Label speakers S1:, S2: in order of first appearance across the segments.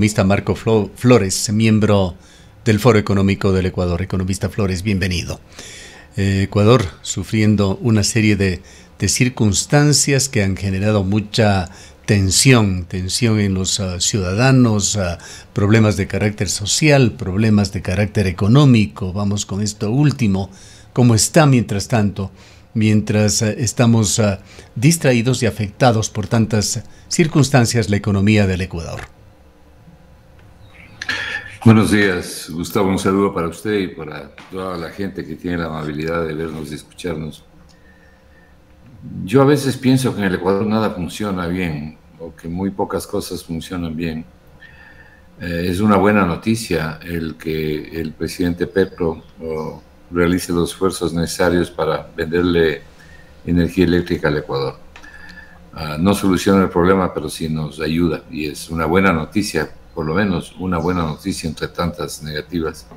S1: economista Marco Flores, miembro del Foro Económico del Ecuador. Economista Flores, bienvenido. Ecuador sufriendo una serie de circunstancias que han generado mucha tensión en los ciudadanos, problemas de carácter social, problemas de carácter económico. Vamos con esto último. ¿Cómo está mientras tanto? Mientras estamos distraídos y afectados por tantas circunstancias la economía del Ecuador.
S2: Buenos días, Gustavo, un saludo para usted y para toda la gente que tiene la amabilidad de vernos y escucharnos. Yo a veces pienso que en el Ecuador nada funciona bien, o que muy pocas cosas funcionan bien. Es una buena noticia el que el presidente Petro realice los esfuerzos necesarios para venderle energía eléctrica al Ecuador. No soluciona el problema, pero sí nos ayuda, y es una buena noticia, por lo menos una buena noticia entre tantas negativas.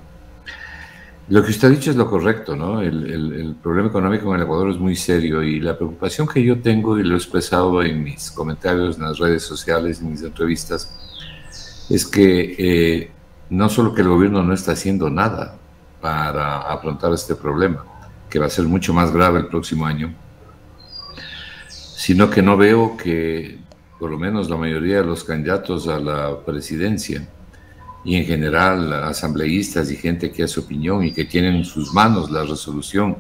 S2: Lo que usted ha dicho es lo correcto, ¿no? El problema económico en el Ecuador es muy serio, y la preocupación que yo tengo, y lo he expresado en mis comentarios en las redes sociales, en mis entrevistas, es que no solo que el gobierno no está haciendo nada para afrontar este problema, que va a ser mucho más grave el próximo año, sino que no veo que por lo menos la mayoría de los candidatos a la presidencia, y en general asambleístas y gente que hace opinión y que tienen en sus manos la resolución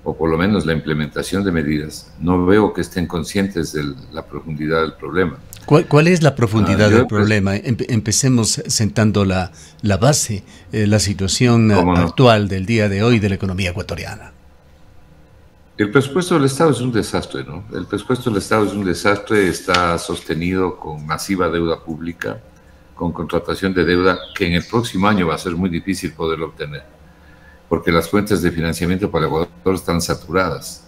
S2: o por lo menos la implementación de medidas, no veo que estén conscientes de la profundidad del problema.
S1: ¿Cuál es la profundidad del problema? Empecemos sentando la base, la situación actual del día de hoy de la economía ecuatoriana.
S2: El presupuesto del Estado es un desastre, ¿no? El presupuesto del Estado es un desastre, está sostenido con masiva deuda pública, con contratación de deuda que en el próximo año va a ser muy difícil poderlo obtener, porque las fuentes de financiamiento para el Ecuador están saturadas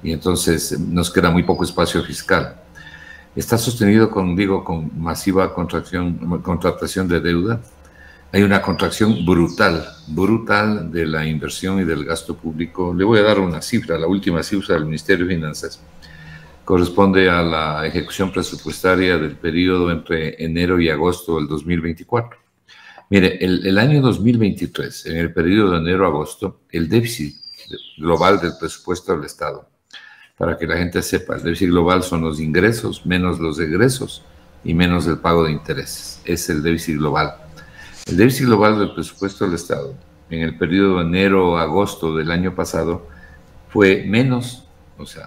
S2: y entonces nos queda muy poco espacio fiscal. Está sostenido con masiva contratación de deuda. Hay una contracción brutal de la inversión y del gasto público. Le voy a dar una cifra, la última cifra del Ministerio de Finanzas. Corresponde a la ejecución presupuestaria del periodo entre enero y agosto del 2024. Mire, el año 2023, en el periodo de enero a agosto, el déficit global del presupuesto del Estado, para que la gente sepa, el déficit global son los ingresos menos los egresos y menos el pago de intereses. Es el déficit global. El déficit global del presupuesto del Estado en el periodo de enero a agosto del año pasado fue menos,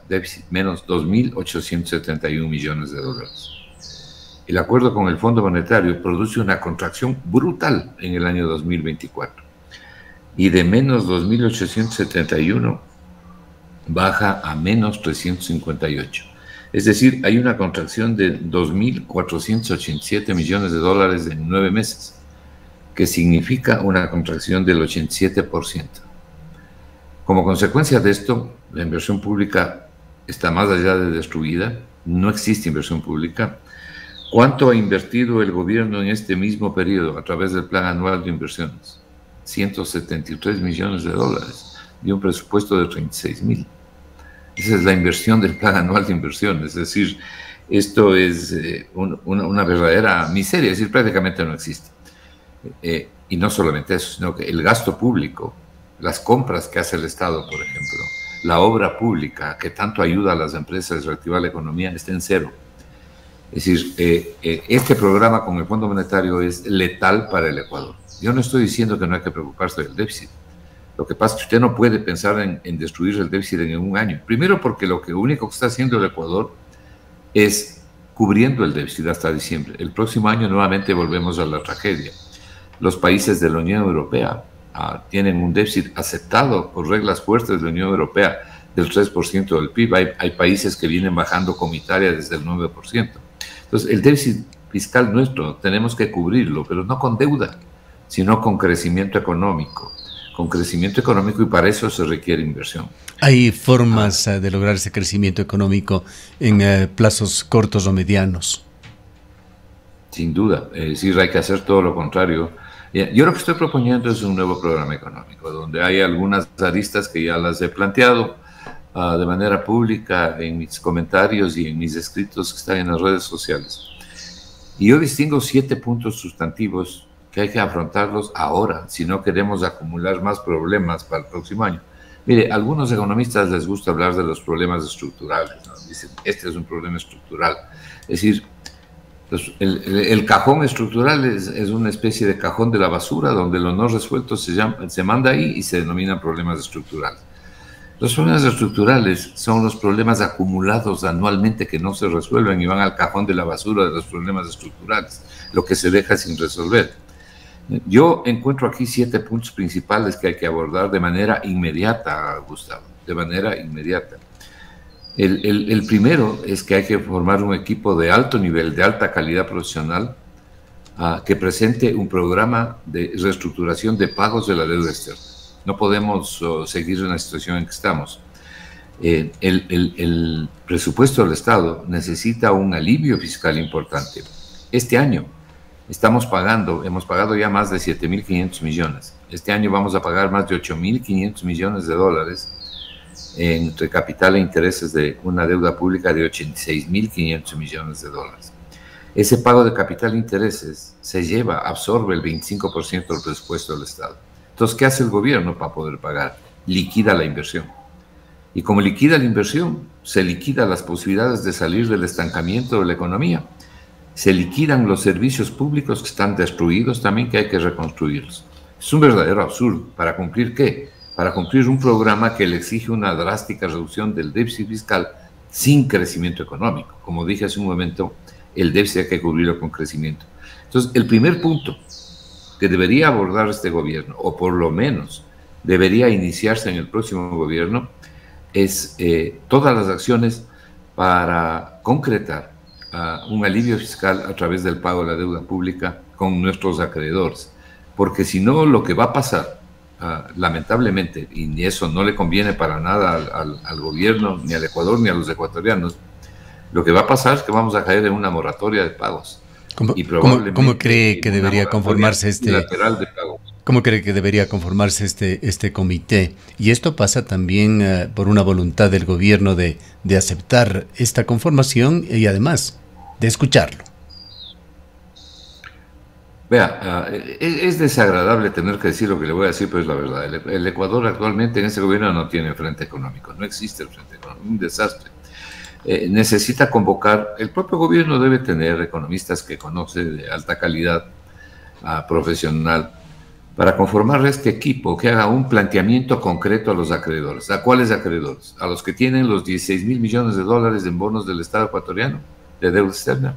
S2: déficit menos 2.871 millones de dólares. El acuerdo con el Fondo Monetario produce una contracción brutal en el año 2024 y de menos 2.871 baja a menos 358. Es decir, hay una contracción de 2.487 millones de dólares en 9 meses, que significa una contracción del 87%. Como consecuencia de esto, la inversión pública está más allá de destruida, no existe inversión pública. ¿Cuánto ha invertido el gobierno en este mismo periodo a través del Plan Anual de Inversiones? 173 millones de dólares de un presupuesto de 36.000. Esa es la inversión del Plan Anual de Inversiones, es decir, esto es una verdadera miseria, es decir, prácticamente no existe. Y no solamente eso, sino que el gasto público, las compras que hace el Estado, por ejemplo, la obra pública que tanto ayuda a las empresas a reactivar la economía, está en cero. Es decir, este programa con el Fondo Monetario es letal para el Ecuador. Yo no estoy diciendo que no hay que preocuparse del déficit. Lo que pasa es que usted no puede pensar en destruir el déficit en un año. Primero porque lo único que está haciendo el Ecuador es cubriendo el déficit hasta diciembre. El próximo año nuevamente volvemos a la tragedia. Los países de la Unión Europea tienen un déficit aceptado por reglas fuertes de la Unión Europea del 3% del PIB. Hay países que vienen bajando con Italia desde el 9%. Entonces, el déficit fiscal nuestro tenemos que cubrirlo, pero no con deuda, sino con crecimiento económico. Y para eso se requiere inversión.
S1: ¿Hay formas de lograr ese crecimiento económico en plazos cortos o medianos?
S2: Sin duda, es decir, hay que hacer todo lo contrario. Yo lo que estoy proponiendo es un nuevo programa económico, donde hay algunas aristas que ya las he planteado de manera pública en mis comentarios y en mis escritos que están en las redes sociales. Y yo distingo 7 puntos sustantivos que hay que afrontarlos ahora, si no queremos acumular más problemas para el próximo año. Mire, a algunos economistas les gusta hablar de los problemas estructurales, ¿no? Dicen, este es un problema estructural. Es decir, el cajón estructural es una especie de cajón de la basura donde lo no resuelto se manda ahí y se denominan problemas estructurales. Los problemas estructurales son los problemas acumulados anualmente que no se resuelven y van al cajón de la basura de los problemas estructurales, lo que se deja sin resolver. Yo encuentro aquí 7 puntos principales que hay que abordar de manera inmediata, Gustavo, de manera inmediata. El primero es que hay que formar un equipo de alto nivel, de alta calidad profesional, que presente un programa de reestructuración de pagos de la deuda externa. No podemos seguir en la situación en que estamos. El presupuesto del Estado necesita un alivio fiscal importante. Este año hemos pagado ya más de 7.500 millones. Este año vamos a pagar más de 8.500 millones de dólares entre capital e intereses de una deuda pública de 86.500 millones de dólares. Ese pago de capital e intereses absorbe el 25% del presupuesto del Estado. Entonces, ¿qué hace el gobierno para poder pagar? Liquida la inversión. Y como liquida la inversión, se liquidan las posibilidades de salir del estancamiento de la economía. Se liquidan los servicios públicos que están destruidos también, que hay que reconstruirlos. Es un verdadero absurdo. ¿Para cumplir qué? Para cumplir un programa que le exige una drástica reducción del déficit fiscal sin crecimiento económico. Como dije hace un momento, el déficit hay que cubrirlo con crecimiento. Entonces, el primer punto que debería abordar este gobierno, o por lo menos debería iniciarse en el próximo gobierno, es todas las acciones para concretar un alivio fiscal a través del pago de la deuda pública con nuestros acreedores. Porque si no, lo que va a pasar, lamentablemente, y eso no le conviene para nada al gobierno, ni al Ecuador, ni a los ecuatorianos, lo que va a pasar es que vamos a caer en una moratoria de pagos.
S1: ¿Cómo cree que debería conformarse ¿Cómo cree que debería conformarse este comité? Y esto pasa también por una voluntad del gobierno de aceptar esta conformación y además de escucharlo.
S2: Vea, es desagradable tener que decir lo que le voy a decir, pero es la verdad. El Ecuador actualmente en este gobierno no tiene frente económico, no existe el frente económico, un desastre. Necesita convocar, el propio gobierno debe tener economistas que conoce de alta calidad profesional para conformar este equipo que haga un planteamiento concreto a los acreedores. ¿A cuáles acreedores? A los que tienen los 16.000 millones de dólares en bonos del Estado ecuatoriano de deuda externa,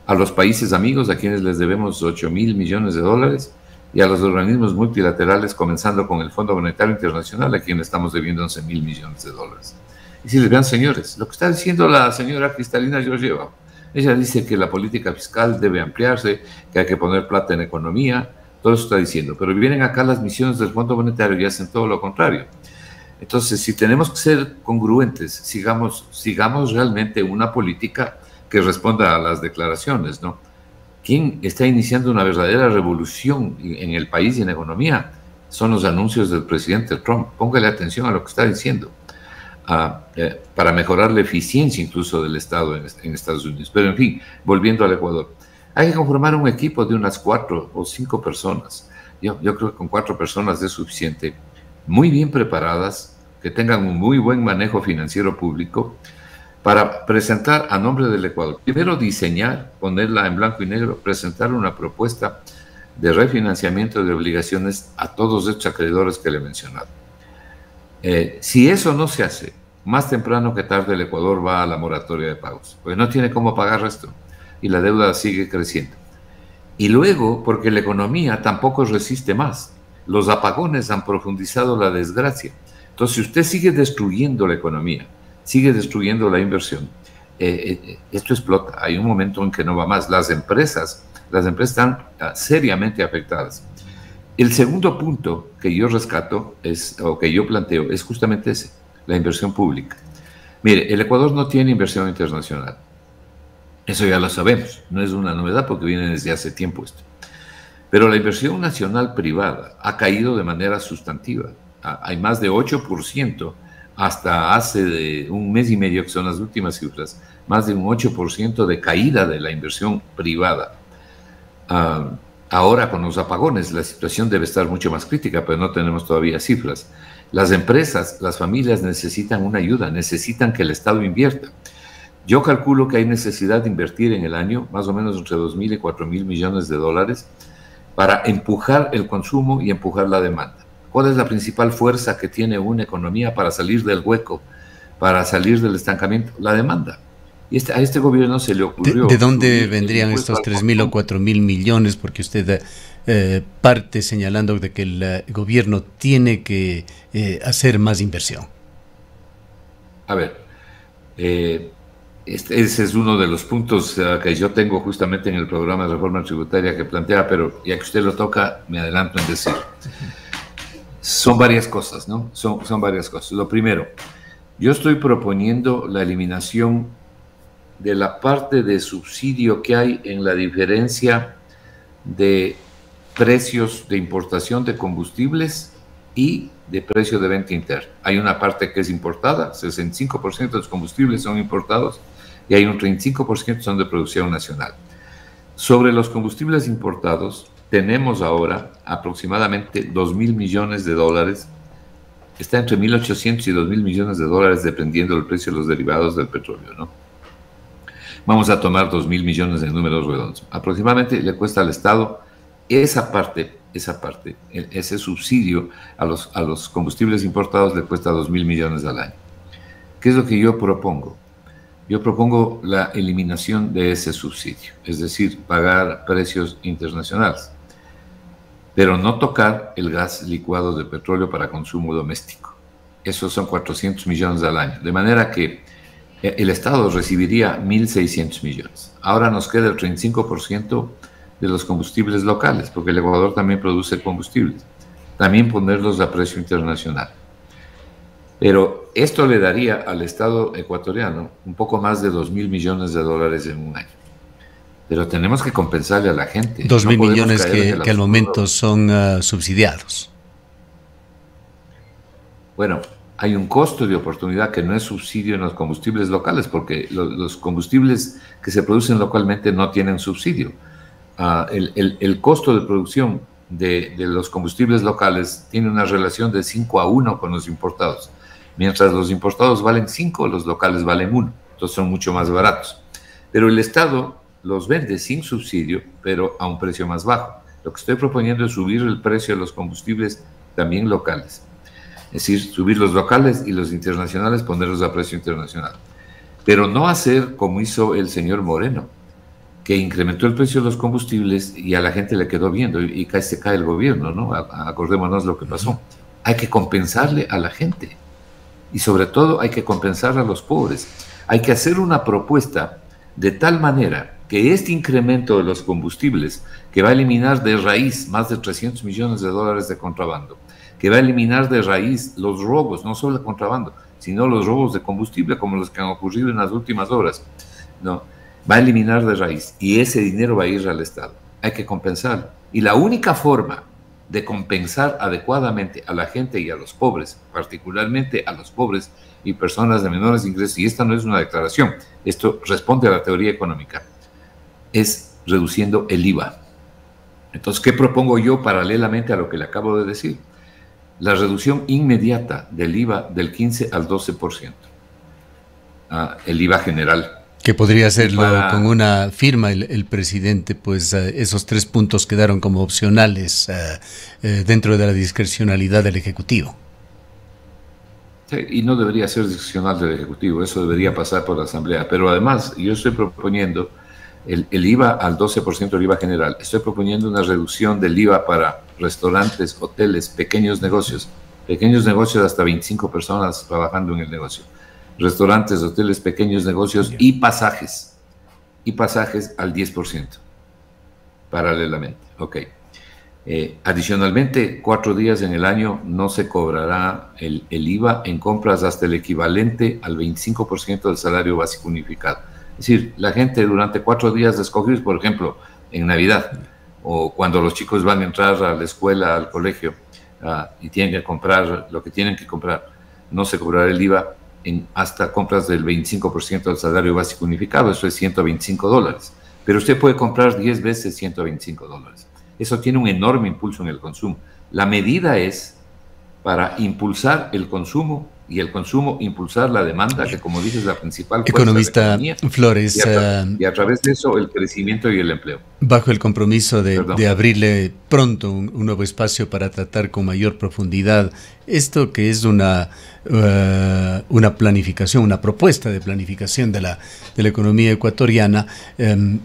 S2: a los países amigos a quienes les debemos 8.000 millones de dólares y a los organismos multilaterales, comenzando con el Fondo Monetario Internacional, a quienes estamos debiendo 11.000 millones de dólares. Y si les vean, señores, lo que está diciendo la señora Cristalina Georgieva, ella dice que la política fiscal debe ampliarse, que hay que poner plata en economía, todo eso está diciendo, pero vienen acá las misiones del Fondo Monetario y hacen todo lo contrario. Entonces, si tenemos que ser congruentes, sigamos realmente una política que responda a las declaraciones, ¿no? ¿Quién está iniciando una verdadera revolución en el país y en la economía? Son los anuncios del presidente Trump. Póngale atención a lo que está diciendo. Para mejorar la eficiencia incluso del Estado en Estados Unidos. Pero en fin, volviendo al Ecuador, hay que conformar un equipo de unas 4 o 5 personas. Yo creo que con 4 personas es suficiente, muy bien preparadas, que tengan un muy buen manejo financiero público, para presentar a nombre del Ecuador. Primero diseñar, ponerla en blanco y negro, presentar una propuesta de refinanciamiento de obligaciones a todos estos acreedores que le he mencionado. Si eso no se hace, más temprano que tarde el Ecuador va a la moratoria de pagos, porque no tiene cómo pagar esto y la deuda sigue creciendo. Y luego, porque la economía tampoco resiste más, los apagones han profundizado la desgracia. Entonces, si usted sigue destruyendo la economía, sigue destruyendo la inversión, esto explota. Hay un momento en que no va más. Las empresas están seriamente afectadas. El segundo punto que yo rescato o que yo planteo es justamente ese, la inversión pública. Mire, el Ecuador no tiene inversión internacional. Eso ya lo sabemos, no es una novedad porque viene desde hace tiempo esto. Pero la inversión nacional privada ha caído de manera sustantiva. Hay más de 8% hasta hace un mes y medio, que son las últimas cifras, más de un 8% de caída de la inversión privada. Ahora con los apagones la situación debe estar mucho más crítica, pero no tenemos todavía cifras. Las empresas, las familias necesitan una ayuda, necesitan que el Estado invierta. Yo calculo que hay necesidad de invertir en el año más o menos entre 2.000 y 4.000 millones de dólares para empujar el consumo y empujar la demanda. ¿Cuál es la principal fuerza que tiene una economía para salir del hueco, para salir del estancamiento? La demanda. Y a este gobierno se le ocurrió...
S1: ¿De dónde vendrían estos 3.000 o 4.000 millones? Porque usted parte señalando de que el gobierno tiene que hacer más inversión.
S2: A ver, ese es uno de los puntos que yo tengo justamente en el programa de reforma tributaria que plantea, pero ya que usted lo toca, me adelanto en decir. Son varias cosas, ¿no? Son varias cosas. Lo primero, yo estoy proponiendo la eliminación de la parte de subsidio que hay en la diferencia de precios de importación de combustibles y de precio de venta interna. Hay una parte que es importada, 65% de los combustibles son importados y hay un 35% son de producción nacional. Sobre los combustibles importados, tenemos ahora aproximadamente 2.000 millones de dólares, está entre 1.800 y 2.000 millones de dólares dependiendo del precio de los derivados del petróleo, ¿no? Vamos a tomar 2.000 millones de números redondos. Aproximadamente le cuesta al Estado esa parte, ese subsidio a los combustibles importados le cuesta 2.000 millones al año. ¿Qué es lo que yo propongo? Yo propongo la eliminación de ese subsidio, es decir, pagar precios internacionales, pero no tocar el gas licuado de petróleo para consumo doméstico. Esos son 400 millones al año, de manera que el Estado recibiría 1.600 millones. Ahora nos queda el 35% de los combustibles locales, porque el Ecuador también produce combustibles. También ponerlos a precio internacional. Pero esto le daría al Estado ecuatoriano un poco más de 2.000 millones de dólares en un año. Pero tenemos que compensarle a la gente.
S1: 2.000 millones que al momento son subsidiados.
S2: Bueno, hay un costo de oportunidad que no es subsidio en los combustibles locales, porque los combustibles que se producen localmente no tienen subsidio. El costo de producción de los combustibles locales tiene una relación de 5-1 con los importados. Mientras los importados valen 5, los locales valen 1. Entonces son mucho más baratos. Pero el Estado los vende sin subsidio, pero a un precio más bajo. Lo que estoy proponiendo es subir el precio de los combustibles también locales. Es decir, subir los locales y los internacionales, ponerlos a precio internacional. Pero no hacer como hizo el señor Moreno, que incrementó el precio de los combustibles y a la gente le quedó viendo y se cae el gobierno, ¿no? Acordémonos lo que pasó. Hay que compensarle a la gente y sobre todo hay que compensar a los pobres. Hay que hacer una propuesta de tal manera que este incremento de los combustibles, que va a eliminar de raíz más de 300 millones de dólares de contrabando, que va a eliminar de raíz los robos, no solo el contrabando, sino los robos de combustible como los que han ocurrido en las últimas horas, ¿no? Va a eliminar de raíz y ese dinero va a ir al Estado. Hay que compensarlo. Y la única forma de compensar adecuadamente a la gente y a los pobres, particularmente a los pobres y personas de menores ingresos, y esta no es una declaración, esto responde a la teoría económica, es reduciendo el IVA. Entonces, ¿qué propongo yo paralelamente a lo que le acabo de decir? La reducción inmediata del IVA del 15 al 12%. El IVA general.
S1: Que podría hacerlo con una firma el presidente, pues esos 3 puntos quedaron como opcionales dentro de la discrecionalidad del Ejecutivo.
S2: Sí, y no debería ser discrecional del Ejecutivo, eso debería pasar por la Asamblea. Pero además, yo estoy proponiendo el IVA al 12% del IVA general. Estoy proponiendo una reducción del IVA para restaurantes, hoteles, pequeños negocios hasta 25 personas trabajando en el negocio. Restaurantes, hoteles, pequeños negocios y pasajes al 10%, paralelamente. Ok. Adicionalmente, 4 días en el año no se cobrará el IVA en compras hasta el equivalente al 25% del salario básico unificado. Es decir, la gente durante 4 días de escoger, por ejemplo, en Navidad, o cuando los chicos van a entrar a la escuela, al colegio, y tienen que comprar lo que tienen que comprar, no se cobrará el IVA hasta compras del 25% del salario básico unificado, eso es $125. Pero usted puede comprar 10 veces $125. Eso tiene un enorme impulso en el consumo. La medida es para impulsar el consumo y el consumo impulsar la demanda, que como dices, la principal fuerza
S1: Economista
S2: de la economía,
S1: Flores,
S2: y a través de eso el crecimiento y el empleo.
S1: Bajo el compromiso de abrirle pronto un nuevo espacio para tratar con mayor profundidad esto que es una planificación, una propuesta de planificación de la economía ecuatoriana,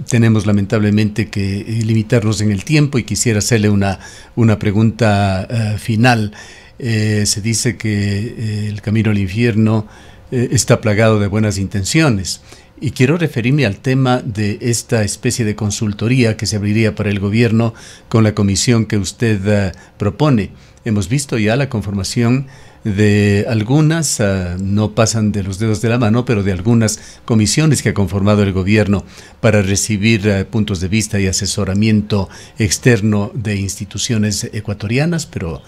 S1: tenemos lamentablemente que limitarnos en el tiempo y quisiera hacerle una pregunta final. Se dice que el camino al infierno está plagado de buenas intenciones. Y quiero referirme al tema de esta especie de consultoría que se abriría para el gobierno con la comisión que usted propone. Hemos visto ya la conformación de algunas, no pasan de los dedos de la mano, pero de algunas comisiones que ha conformado el gobierno para recibir puntos de vista y asesoramiento externo de instituciones ecuatorianas, pero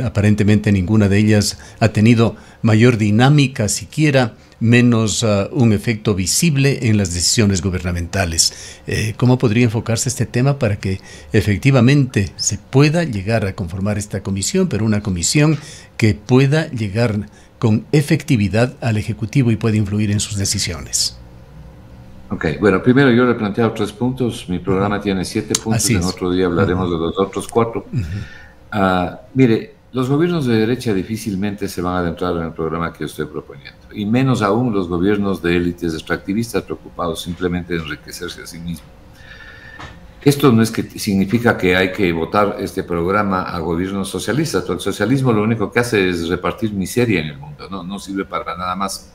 S1: aparentemente ninguna de ellas ha tenido mayor dinámica, siquiera menos un efecto visible en las decisiones gubernamentales. ¿Cómo podría enfocarse este tema para que efectivamente se pueda llegar a conformar esta comisión, pero una comisión que pueda llegar con efectividad al Ejecutivo y pueda influir en sus decisiones?
S2: Ok, bueno, primero yo le he planteado 3 puntos, mi programa tiene 7 puntos, en otro día hablaremos de los otros 4. Mire, los gobiernos de derecha difícilmente se van a adentrar en el programa que yo estoy proponiendo, y menos aún los gobiernos de élites extractivistas preocupados simplemente de enriquecerse a sí mismos. Esto no es que significa que hay que votar este programa a gobiernos socialistas, porque el socialismo lo único que hace es repartir miseria en el mundo, no sirve para nada más.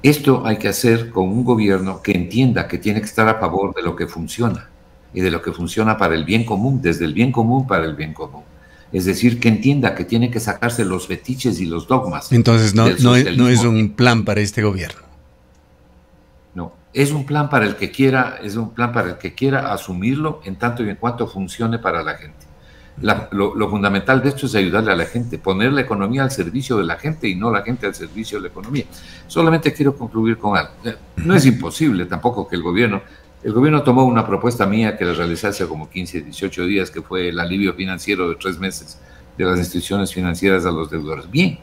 S2: Esto hay que hacer con un gobierno que entienda que tiene que estar a favor de lo que funciona, y de lo que funciona para el bien común, desde el bien común para el bien común. Es decir, que entienda que tiene que sacarse los fetiches y los dogmas.
S1: Entonces no es un plan para este gobierno.
S2: No, es un plan para el que quiera, asumirlo en tanto y en cuanto funcione para la gente. Lo fundamental de esto es ayudarle a la gente, poner la economía al servicio de la gente y no la gente al servicio de la economía. Solamente quiero concluir con algo. No es imposible tampoco que el gobierno tomó una propuesta mía que la realicé hace como 15, 18 días, que fue el alivio financiero de 3 meses de las instituciones financieras a los deudores. Bien,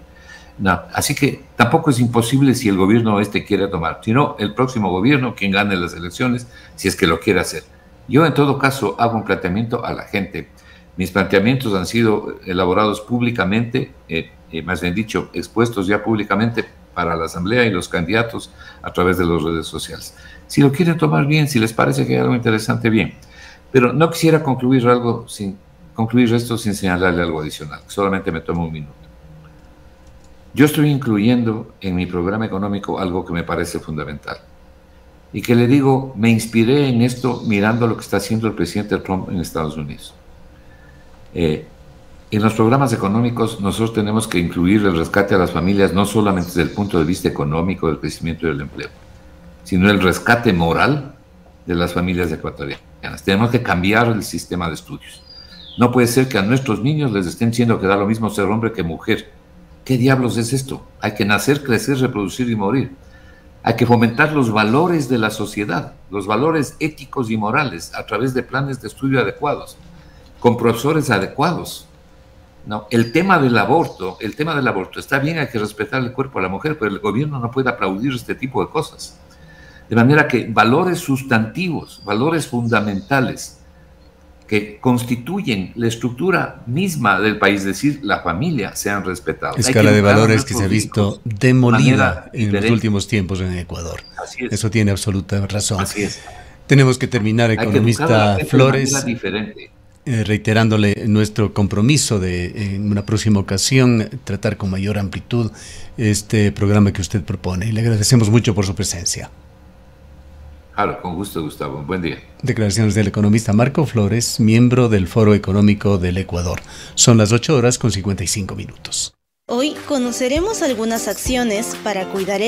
S2: no, así que tampoco es imposible si el gobierno quiere tomar, sino el próximo gobierno, quien gane las elecciones, si es que lo quiere hacer. Yo en todo caso hago un planteamiento a la gente. Mis planteamientos han sido elaborados públicamente, más bien dicho, expuestos ya públicamente para la Asamblea y los candidatos a través de las redes sociales. Si lo quieren tomar bien, si les parece que hay algo interesante, bien. Pero no quisiera concluir esto sin señalarle algo adicional. Solamente me tomo un minuto. Yo estoy incluyendo en mi programa económico algo que me parece fundamental. Y que le digo, me inspiré en esto mirando lo que está haciendo el presidente Trump en Estados Unidos. En los programas económicos nosotros tenemos que incluir el rescate a las familias no solamente desde el punto de vista económico del crecimiento y del empleo, sino el rescate moral de las familias ecuatorianas. Tenemos que cambiar el sistema de estudios. No puede ser que a nuestros niños les estén diciendo que da lo mismo ser hombre que mujer. ¿Qué diablos es esto? Hay que nacer, crecer, reproducir y morir. Hay que fomentar los valores de la sociedad, los valores éticos y morales a través de planes de estudio adecuados, con profesores adecuados. No, el tema del aborto está bien, hay que respetar el cuerpo de la mujer, pero el gobierno no puede aplaudir este tipo de cosas. De manera que valores sustantivos, valores fundamentales que constituyen la estructura misma del país, es decir, la familia, sean respetados.
S1: Escala de valores que se ha visto demolida en los últimos tiempos en Ecuador.
S2: Así es.
S1: Eso tiene absoluta razón.
S2: Así es.
S1: Tenemos que terminar, economista Flores,
S2: de
S1: reiterándole nuestro compromiso de en una próxima ocasión tratar con mayor amplitud este programa que usted propone. Le agradecemos mucho por su presencia.
S2: Claro, con gusto, Gustavo. Buen día.
S1: Declaraciones del economista Marco Flores, miembro del Foro Económico del Ecuador. Son las 8:55. Hoy conoceremos algunas acciones para cuidar